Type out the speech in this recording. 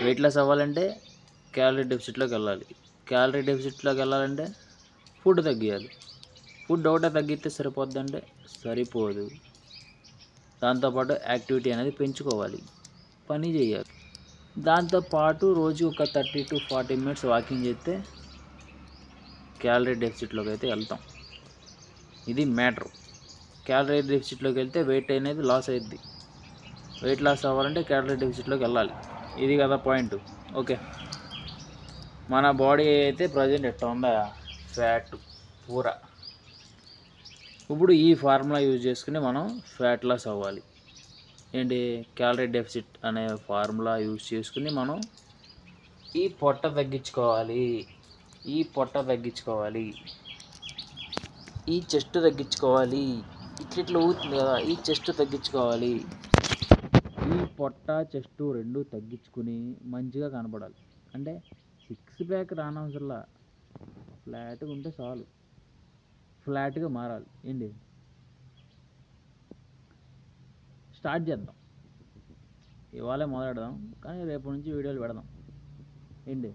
Weight loss అవ్వాలంటే calorie డెఫిసిట్లోకి వెళ్ళాలి. Calorie డెఫిసిట్లోకి వెళ్ళాలంటే ఫుడ్ తగ్గియాలి. ఫుడ్ ఒకటే తగ్గిస్తే సరిపోద్దంటే సరిపోదు. దాంతోపాటు యాక్టివిటీ అనేది పెంచుకోవాలి, పని చేయాలి. దాంతోపాటు రోజు ఒక 30 to 40 మినిట్స్ వాకింగ్ చేస్తే క్యాలరీ డెఫిసిట్లోకి అయితే వెళ్తాం. ఇది మ్యాటర్. క్యాలరీ డెఫిసిట్లోకి వెళ్తే వెయిట్ అనేది లాస్ అయ్యిద్ది. వెయిట్ లాస్ అవ్వాలంటే క్యాలరీ డెఫిసిట్లోకి వెళ్ళాలి. ఇది కదా పాయింట్. ఓకే, మన బాడీ అయితే ప్రజెంట్ ఎట్లా ఉందా, ఫ్యాట్ పూరా. ఇప్పుడు ఈ ఫార్ములా యూజ్ చేసుకుని మనం ఫ్యాట్ లాస్ అవ్వాలి. ఏంటి, క్యాలరీ డెఫిసిట్ అనే ఫార్ములా యూజ్ చేసుకుని మనం ఈ పొట్ట తగ్గించుకోవాలి, ఈ పొట్ట తగ్గించుకోవాలి, ఈ చెస్ట్ తగ్గించుకోవాలి. ఇట్లా ఊతుంది కదా, ఈ చెస్ట్ తగ్గించుకోవాలి. ఈ పొట్ట చెస్ట్ రెండు తగ్గించుకుని మంచిగా కనపడాలి. అంటే 6 ప్యాక్ రానవసరంలా, ఫ్లాట్గా ఉంటే చాలు, ఫ్లాట్గా మారాలి. ఏంటి, స్టార్ట్ చేద్దాం. ఇవాళే మొదలెడదాం, కానీ రేపు నుంచి వీడియోలు పెడదాం. ఏంటి.